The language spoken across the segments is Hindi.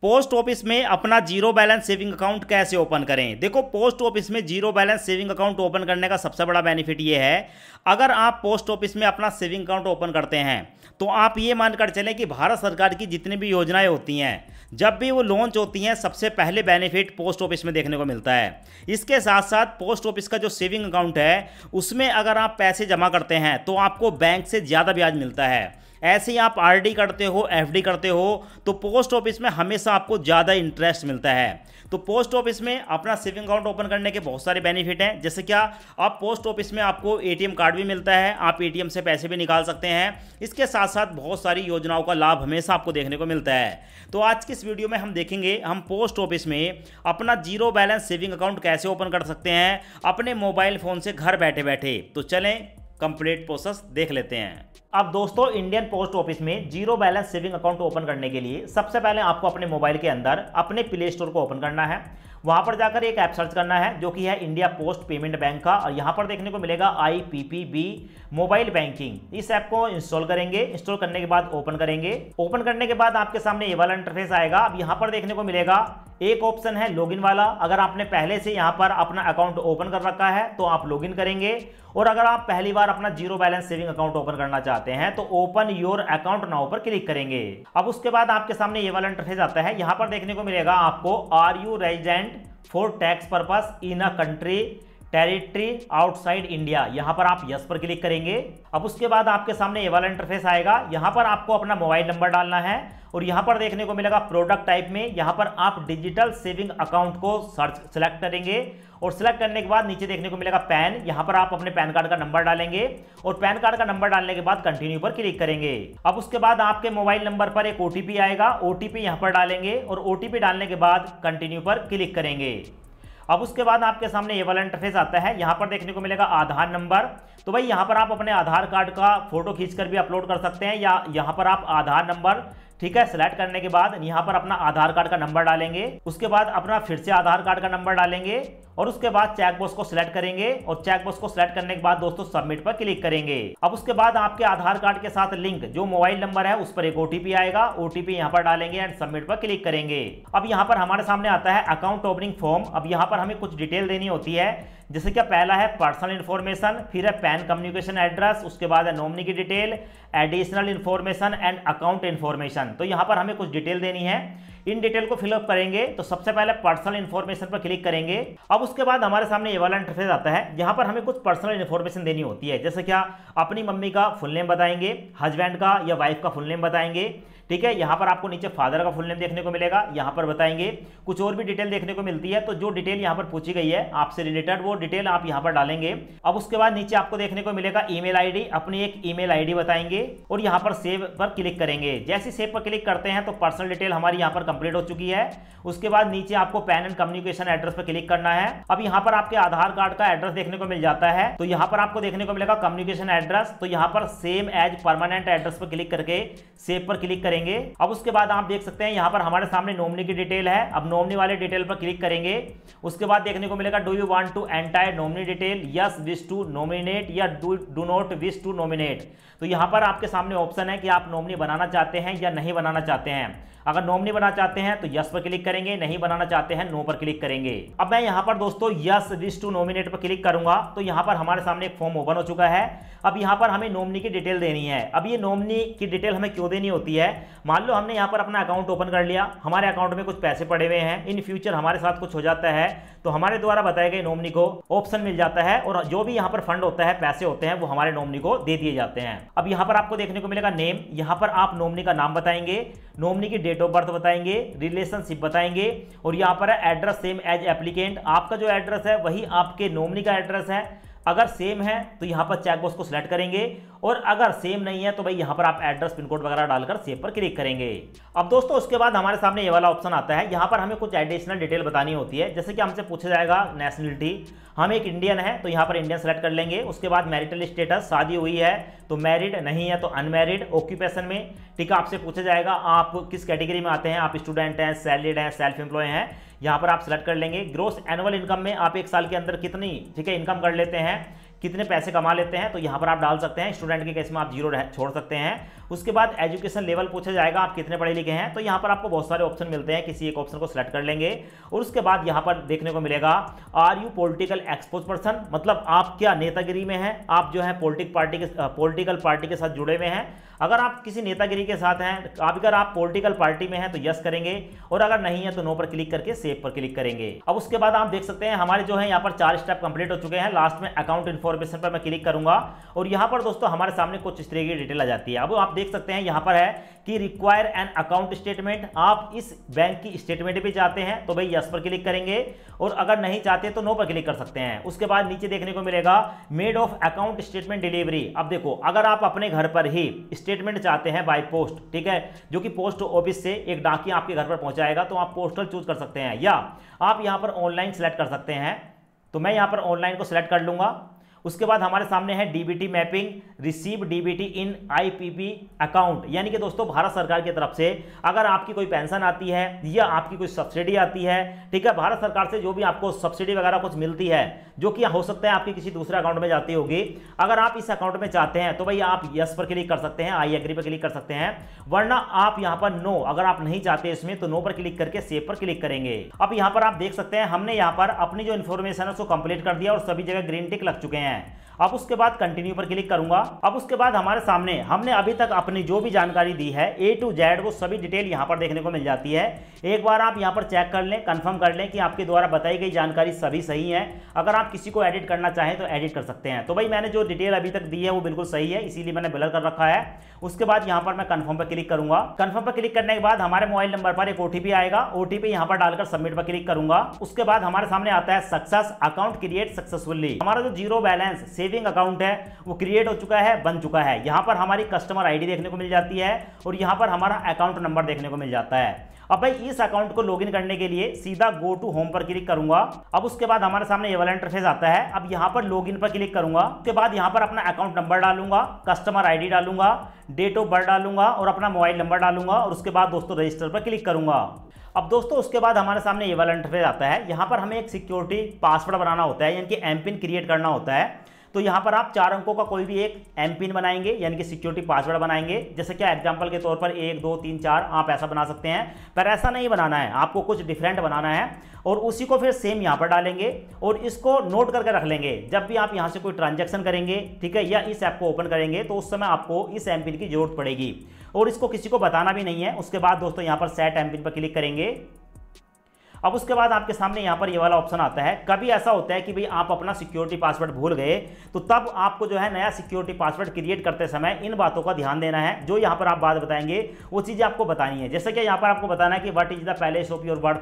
पोस्ट ऑफिस में अपना जीरो बैलेंस सेविंग अकाउंट कैसे ओपन करें। देखो, पोस्ट ऑफिस में zero balance saving account open करने का सबसे बड़ा बेनिफिट ये है, अगर आप पोस्ट ऑफिस में अपना सेविंग अकाउंट ओपन करते हैं तो आप ये मानकर चलें कि भारत सरकार की जितनी भी योजनाएं होती हैं, जब भी वो लॉन्च होती हैं, सबसे पहले बेनिफिट पोस्ट ऑफिस में देखने को मिलता है। इसके साथ साथ पोस्ट ऑफिस का जो सेविंग अकाउंट है उसमें अगर आप पैसे जमा करते हैं तो आपको बैंक से ज़्यादा ब्याज मिलता है। ऐसे ही आप आरडी करते हो, एफडी करते हो तो पोस्ट ऑफिस में हमेशा आपको ज़्यादा इंटरेस्ट मिलता है। तो पोस्ट ऑफिस में अपना सेविंग अकाउंट ओपन करने के बहुत सारे बेनिफिट हैं। जैसे क्या, आप पोस्ट ऑफिस में आपको एटीएम कार्ड भी मिलता है, आप एटीएम से पैसे भी निकाल सकते हैं। इसके साथ साथ बहुत सारी योजनाओं का लाभ हमेशा आपको देखने को मिलता है। तो आज की इस वीडियो में हम देखेंगे हम पोस्ट ऑफिस में अपना जीरो बैलेंस सेविंग अकाउंट कैसे ओपन कर सकते हैं अपने मोबाइल फ़ोन से घर बैठे बैठे। तो चलें कंप्लीट प्रोसेस देख लेते हैं। अब दोस्तों, इंडियन पोस्ट ऑफिस में zero balance saving account open करने के लिए सबसे पहले आपको अपने मोबाइल के अंदर अपने प्ले स्टोर को ओपन करना है। वहां पर जाकर एक ऐप सर्च करना है जो कि है इंडिया पोस्ट पेमेंट बैंक का, और यहां पर देखने को मिलेगा IPPB मोबाइल बैंकिंग। इस ऐप को इंस्टॉल करेंगे। इंस्टॉल करने के बाद ओपन करेंगे। ओपन करने के बाद आपके सामने ये वाला इंटरफेस आएगा। अब यहां पर देखने को मिलेगा एक ऑप्शन है लॉगिन वाला। अगर आपने पहले से यहां पर अपना अकाउंट ओपन कर रखा है तो आप लॉगिन करेंगे, और अगर आप पहली बार अपना zero balance saving account open करना चाहते हैं तो ओपन योर अकाउंट नाउ पर क्लिक करेंगे। अब उसके बाद आपके सामने ये वाला इंटरफेस आता है। यहां पर देखने को मिलेगा आपको are you resident for tax purpose in a country territory outside India, यहां पर आप यस पर क्लिक करेंगे। अब उसके बाद आपके सामने ये वाला इंटरफेस आएगा। यहां पर आपको अपना मोबाइल नंबर डालना है, और यहां पर देखने को मिलेगा प्रोडक्ट टाइप में यहां पर आप डिजिटल सेविंग अकाउंट को सर्च सेलेक्ट करेंगे, और सेलेक्ट करने के बाद नीचे देखने को मिलेगा पैन। यहां पर आप अपने पैन कार्ड का नंबर डालेंगे, और पैन कार्ड का नंबर डालने के बाद कंटिन्यू पर क्लिक करेंगे। अब उसके बाद आपके मोबाइल नंबर पर एक OTP आएगा, OTP यहां पर डालेंगे, और OTP डालने के बाद कंटिन्यू पर क्लिक करेंगे। अब उसके बाद आपके सामने ये वाला इंटरफेस आता है। यहां पर देखने को मिलेगा आधार नंबर। तो भाई यहां पर आप अपने आधार कार्ड का फोटो खींचकर भी अपलोड कर सकते हैं, या यहां पर आप आधार नंबर, ठीक है, सेलेक्ट करने के बाद यहां पर अपना आधार कार्ड का नंबर डालेंगे। उसके बाद अपना फिर से आधार कार्ड का नंबर डालेंगे, और उसके बाद चेक बॉक्स को सिलेक्ट करेंगे, और चेक बॉक्स को सिलेक्ट करने के बाद दोस्तों सबमिट पर क्लिक करेंगे। अब उसके बाद आपके आधार कार्ड के साथ लिंक जो मोबाइल नंबर है उस पर एक OTP आएगा, OTP यहां पर डालेंगे एंड सबमिट पर क्लिक करेंगे। अब यहां पर हमारे सामने आता है अकाउंट ओपनिंग फॉर्म। अब यहां पर हमें कुछ डिटेल देनी होती है, जैसे कि पहला है पर्सनल इन्फॉर्मेशन, फिर है पैन कम्युनिकेशन एड्रेस, उसके बाद है नॉमिनी की detail, additional information and account information. तो यहां पर हमें कुछ डिटेल देनी है, इन डिटेल को फिलअप करेंगे। तो सबसे पहले पर्सनल इन्फॉर्मेशन पर क्लिक करेंगे। अब उसके बाद हमारे सामने ये वाला इंटरफेस आता है। यहां पर हमें कुछ पर्सनल इन्फॉर्मेशन देनी होती है, जैसे क्या अपनी मम्मी का फुल नेम बताएंगे, हस्बैंड का या वाइफ का फुल नेम बताएंगे, ठीक है। यहां पर आपको नीचे फादर का फुल नेम देखने को मिलेगा, यहां पर बताएंगे। कुछ और भी डिटेल देखने को मिलती है, तो जो डिटेल यहां पर पूछी गई है आपसे रिलेटेड वो डिटेल आप यहां पर डालेंगे। अब उसके बाद नीचे आपको देखने को मिलेगा ईमेल आईडी, अपनी एक ईमेल आईडी बताएंगे, और यहां पर सेव पर क्लिक करेंगे। जैसे सेव पर क्लिक करते हैं तो पर्सनल डिटेल हमारी यहां पर कंप्लीट हो चुकी है। उसके बाद नीचे आपको पैन एंड कम्युनिकेशन एड्रेस पर क्लिक करना है। अब यहां पर आपके आधार कार्ड का एड्रेस देखने को मिल जाता है, तो यहां पर आपको देखने को मिलेगा कम्युनिकेशन एड्रेस, तो यहां पर सेम एज परमानेंट एड्रेस पर क्लिक करके सेव पर क्लिक करेंगे। अब उसके बाद आप देख सकते हैं यहां पर हमारे सामने नॉमिनी की डिटेल है। अब नॉमिनी वाले डिटेल पर क्लिक करेंगे। उसके बाद देखने को मिलेगा do you want to enter nominee detail, yes wish to nominate या do not wish to nominate. तो यहां पर आपके सामने ऑप्शन है कि आप नॉमिनी बनाना चाहते हैं या नहीं बनाना चाहते हैं। अगर नॉमिनी बनाना चाहते हैं तो यस पर क्लिक करेंगे, नहीं बनाना चाहते हैं नो पर क्लिक करेंगे। अब मैं यहां पर दोस्तों यस विश टू नॉमिनेट पर क्लिक करूंगा, तो यहां पर हमारे सामने एक फॉर्म ओपन हो चुका है। अब यहां पर हमें नॉमिनी की डिटेल देनी है। अब ये नॉमिनी की डिटेल हमें क्यों देनी होती है, मान लो हमने यहां पर अपना अकाउंट ओपन कर लिया, हमारे अकाउंट में कुछ पैसे पड़े हुए हैं, इन फ्यूचर हमारे साथ कुछ हो जाता है तो हमारे द्वारा बताए गए नॉमिनी को ऑप्शन मिल जाता है, और जो भी यहां पर फंड होता है, पैसे होते हैं, वो हमारे नॉमिनी को दे दिए जाते हैं। अब यहां पर आपको देखने को मिलेगा नेम, यहां पर आप नॉमिनी का नाम बताएंगे, नॉमिनी की डेट ऑफ बर्थ बताएंगे, रिलेशनशिप बताएंगे, और यहां पर है एड्रेस सेम एज एप्लीकेंट, आपका जो एड्रेस है वही आपके नॉमिनी का एड्रेस है। अगर सेम है तो यहां पर चेक बॉक्स को सिलेक्ट करेंगे, और अगर सेम नहीं है तो भाई यहां पर आप एड्रेस पिन कोड वगैरह डालकर सेव पर क्लिक करेंगे। अब दोस्तों उसके बाद हमारे सामने ये वाला ऑप्शन आता है। यहां पर हमें कुछ एडिशनल डिटेल बतानी होती है, जैसे कि हमसे पूछा जाएगा नेशनलिटी, हम एक इंडियन है तो यहां पर इंडियन सेलेक्ट कर लेंगे। उसके बाद मैरिटल स्टेटस, शादी हुई है तो मैरिड, नहीं है तो अनमैरिड। ऑक्यूपेशन में ठीक है आपसे पूछा जाएगा आप किस कैटेगरी में आते हैं, आप स्टूडेंट हैं, सैलरीड हैं, सेल्फ एम्प्लॉय हैं, यहाँ पर आप सेलेक्ट कर लेंगे। ग्रोस एनुअल इनकम में आप एक साल के अंदर कितनी, ठीक है, इनकम कर लेते हैं, कितने पैसे कमा लेते हैं, तो यहाँ पर आप डाल सकते हैं। स्टूडेंट के केस में आप 0 छोड़ सकते हैं। उसके बाद एजुकेशन लेवल पूछा जाएगा, आप कितने पढ़े लिखे हैं, तो यहाँ पर आपको बहुत सारे ऑप्शन मिलते हैं, किसी एक ऑप्शन को सिलेक्ट कर लेंगे। और उसके बाद यहाँ पर देखने को मिलेगा are you political exposed person, मतलब आप क्या नेतागिरी में हैं, आप जो है पॉलिटिकल पार्टी के साथ जुड़े हुए हैं। अगर आप किसी नेतागिरी के साथ हैं, अगर आप पॉलिटिकल पार्टी में हैं तो यस करेंगे, और अगर नहीं है तो नो पर क्लिक करके सेव पर क्लिक करेंगे। अब उसके बाद आप देख सकते हैं हमारे जो है यहाँ पर 4 स्टेप कंप्लीट हो चुके हैं। लास्ट में अकाउंट इन्फॉर्मेशन पर मैं क्लिक करूंगा और यहाँ पर दोस्तों हमारे सामने कुछ इस तरह की डिटेल आ जाती है। अब आप देख सकते हैं यहाँ पर है कि रिक्वायर एन अकाउंट स्टेटमेंट, आप इस बैंक की स्टेटमेंट भी चाहते हैं तो भाई यस पर क्लिक करेंगे, और अगर नहीं चाहते तो नो पर क्लिक कर सकते हैं। उसके बाद नीचे देखने को मिलेगा made of account statement delivery. अब देखो, अगर आप अपने घर पर ही स्टेटमेंट चाहते हैं बाय पोस्ट, ठीक है, जो कि पोस्ट ऑफिस से एक डाकिया आपके घर पर पहुंचाएगा, तो आप पोस्टल चूज कर सकते हैं, या आप यहां पर ऑनलाइन सेलेक्ट कर सकते हैं। तो मैं यहां पर ऑनलाइन को सिलेक्ट कर लूंगा। उसके बाद हमारे सामने है डीबीटी मैपिंग, रिसीव डीबीटी इन आईपीपी अकाउंट, यानी कि दोस्तों भारत सरकार की तरफ से अगर आपकी कोई पेंशन आती है या आपकी कोई सब्सिडी आती है, ठीक है, भारत सरकार से जो भी आपको सब्सिडी वगैरह कुछ मिलती है, जो कि हो सकता है आपकी किसी दूसरे अकाउंट में जाती होगी, अगर आप इस अकाउंट में चाहते हैं तो भाई आप यस पर क्लिक कर सकते हैं, आई एग्री पर क्लिक कर सकते हैं, वरना आप यहां पर नो, अगर आप नहीं चाहते इसमें तो नो पर क्लिक करके सेव पर क्लिक करेंगे। अब यहां पर आप देख सकते हैं हमने यहां पर अपनी जो इन्फॉर्मेशन है उसको कंप्लीट कर दिया और सभी जगह ग्रीन टिक लग चुके हैं। अब उसके बाद कंटिन्यू पर क्लिक करूंगा। अब उसके बाद हमारे सामने हमने अभी तक अपनी जो भी जानकारी दी है A to Z, वो सभी डिटेल यहां पर देखने को मिल जाती है। एक बार आप यहां पर चेक कर लें, कंफर्म कर लें कि आपके द्वारा बताई गई जानकारी सभी सही है। अगर आप किसी को एडिट करना चाहें तो एडिट कर सकते हैं। तो भाई मैंने जो डिटेल अभी तक दी है वो बिल्कुल सही है, इसीलिए मैंने ब्लर कर रखा है। उसके बाद यहां पर मैं कंफर्म पर क्लिक करूंगा। कंफर्म पर क्लिक करने के बाद हमारे मोबाइल नंबर पर एक ओटीपी आएगा, ओटीपी यहां पर डालकर सबमिट पर क्लिक करूंगा। उसके बाद हमारे सामने आता है सक्सेस अकाउंट क्रिएट सक्सेसफुली। हमारा जो जीरो बैलेंस सेविंग अकाउंट है वो क्रिएट हो चुका है, बन चुका है। यहां पर हमारी कस्टमर आईडी देखने को मिल जाती है और यहां पर हमारा अकाउंट नंबर देखने को मिल जाता है। अब भाई इस अकाउंट को लॉगिन करने के लिए सीधा गो टू होम पर क्लिक करूंगा। अब उसके बाद हमारे सामने ये वाला इंटरफेस आता है। अब यहां पर लॉगिन पर क्लिक करूंगा। उसके बाद यहां पर अपना अकाउंट नंबर डालूंगा, कस्टमर आईडी डालूंगा, डेट ऑफ बर्थ डालूंगा और अपना मोबाइल नंबर डालूंगा और उसके बाद दोस्तों रजिस्टर पर क्लिक करूंगा। अब दोस्तों उसके बाद हमारे सामने ये वाला इंटरफेस आता है। यहां पर हमें एक सिक्योरिटी पासवर्ड बनाना होता है, यानी कि एम पिन क्रिएट करना होता है। तो यहां पर आप 4 अंकों का कोई भी एक एम पिन बनाएंगे, यानी कि सिक्योरिटी पासवर्ड बनाएंगे। जैसे कि एग्जांपल के तौर पर 1 2 3 4 आप ऐसा बना सकते हैं, पर ऐसा नहीं बनाना है, आपको कुछ डिफरेंट बनाना है और उसी को फिर सेम यहां पर डालेंगे और इसको नोट करके रख लेंगे। जब भी आप यहां से कोई ट्रांजैक्शन करेंगे, ठीक है, या इस ऐप को ओपन करेंगे तो उस समय आपको इस एम पिन की जरूरत पड़ेगी और इसको किसी को बताना भी नहीं है। उसके बाद दोस्तों यहां पर सेट एम पिन पर क्लिक करेंगे। अब उसके बाद आपके सामने यहां पर ये वाला ऑप्शन आता है। कभी ऐसा होता है कि भाई आप अपना सिक्योरिटी पासवर्ड भूल गए, तो तब आपको जो है नया सिक्योरिटी पासवर्ड क्रिएट करते समय इन बातों का ध्यान देना है। जो यहां पर आप बात बताएंगे वो चीजें आपको बतानी है। जैसे कि यहां पर आपको बताना है कि what is the place of your birth,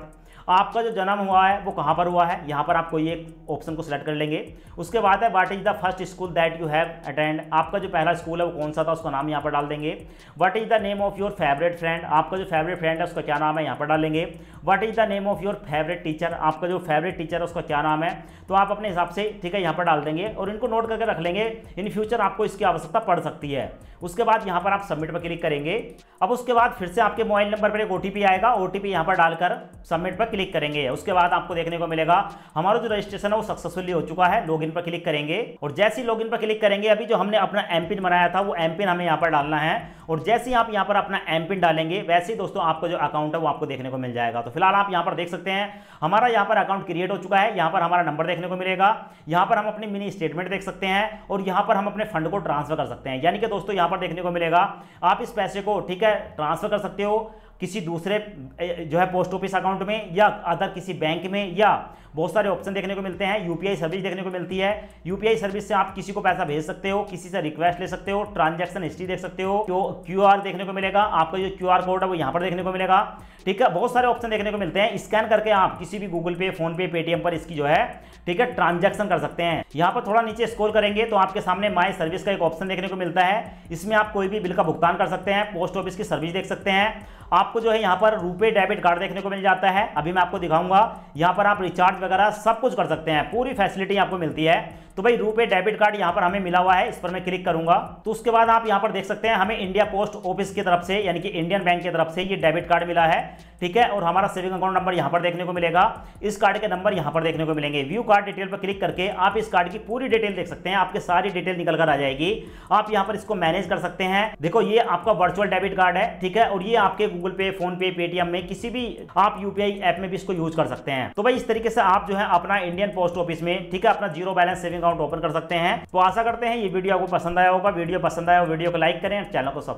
आपका जो जन्म हुआ है वो कहां पर हुआ है। यहां पर आप कोई एक ऑप्शन को सिलेक्ट कर लेंगे। उसके बाद है what is the first school that you have attend, आपका जो पहला स्कूल है वो कौन सा था, उसका नाम यहां पर डाल देंगे। What is the name of your favourite friend, आपका जो फेवरेट फ्रेंड है उसका क्या नाम है, यहां पर डालेंगे। What is the name of your favourite teacher, आपका जो फेवरेट टीचर है उसका क्या नाम है, तो आप अपने हिसाब से, ठीक है, यहां पर डाल देंगे और इनको नोट करके रख लेंगे। इन फ्यूचर आपको इसकी आवश्यकता पड़ सकती है। उसके बाद यहां पर आप सबमिट पर क्लिक करेंगे। अब उसके बाद फिर से आपके मोबाइल नंबर पर एक ओटीपी आएगा, ओटीपी यहां पर डालकर सबमिट पर क्लिक करेंगे। उसके बाद आपको देखने को मिलेगा हमारा जो रजिस्ट्रेशन है वो सक्सेसफुली हो चुका है। लॉगिन पर क्लिक करेंगे और जैसे ही लॉगिन पर क्लिक करेंगे, अभी जो हमने अपना एम पिन बनाया था वो एम पिन हमें यहां पर डालना है और जैसे ही आप यहां पर अपना एम पिन डालेंगे वैसे ही दोस्तों आपका जो अकाउंट है वो आपको देखने को मिल जाएगा। तो फिलहाल आप यहां पर देख सकते हैं हमारा यहां पर अकाउंट क्रिएट हो चुका है। यहां पर हमारा नंबर देखने को मिलेगा, यहां पर हम अपनी मिनी स्टेटमेंट देख सकते हैं और यहां पर हम अपने फंड को ट्रांसफर कर सकते हैं। यानी कि दोस्तों यहां पर देखने को मिलेगा आप इस पैसे को, ठीक है, ट्रांसफर कर सकते हो किसी दूसरे जो है पोस्ट ऑफिस अकाउंट में या अदर किसी बैंक में, या बहुत सारे ऑप्शन देखने को मिलते हैं। यूपीआई सर्विस देखने को मिलती है। यूपीआई सर्विस से आप किसी को पैसा भेज सकते हो, किसी से रिक्वेस्ट ले सकते हो, ट्रांजैक्शन हिस्ट्री देख सकते हो, क्यूआर देखने को मिलेगा, आपका जो क्यूआर कोड है वो यहाँ पर देखने को मिलेगा, ठीक है। बहुत सारे ऑप्शन देखने को मिलते हैं। स्कैन करके आप किसी भी गूगल पे, फोन पे, पेटीएम पर इसकी जो है, ठीक है, ट्रांजैक्शन कर सकते हैं। यहाँ पर थोड़ा नीचे स्क्रॉल करेंगे तो आपके सामने माई सर्विस का एक ऑप्शन देखने को मिलता है। इसमें आप कोई भी बिल का भुगतान कर सकते हैं, पोस्ट ऑफिस की सर्विस देख सकते हैं, आप आपको जो है यहाँ पर रुपए डेबिट कार्ड देखने को मिल जाता है। अभी मैं आपको दिखाऊंगा, यहाँ पर आप रिचार्ज वगैरह सब कुछ कर सकते हैं, पूरी फैसिलिटी आपको मिलती है। तो भाई रुपए डेबिट कार्ड यहाँ पर हमें मिला हुआ है, इस पर मैं क्लिक करूंगा तो उसके बाद आप यहाँ पर देख सकते हैं हमें इंडिया पोस्ट ऑफिस की तरफ से यानी कि इंडियन बैंक की तरफ से ये डेबिट कार्ड मिला है, ठीक है। और हमारा सेविंग अकाउंट नंबर यहाँ पर देखने को मिलेगा, इस कार्ड के नंबर यहाँ पर देखने को मिलेंगे। व्यू कार्ड डिटेल पर क्लिक करके आप इस कार्ड की पूरी डिटेल देख सकते हैं, आपके सारी डिटेल निकल कर आ जाएगी। आप यहाँ पर इसको मैनेज कर सकते हैं। देखो ये आपका वर्चुअल डेबिट कार्ड है, ठीक है, और ये आपके गूगल पे, फोन पे, पेटीएम में किसी भी आप यूपीआई ऐप में भी इसको यूज कर सकते हैं। तो भाई इस तरीके से आप जो है अपना इंडियन पोस्ट ऑफिस में, ठीक है, अपना zero balance saving account open कर सकते हैं। तो आशा करते हैं ये वीडियो आपको पसंद आया होगा। वीडियो पसंद आया हो वीडियो को लाइक करें, चैनल को सब्सक्राइब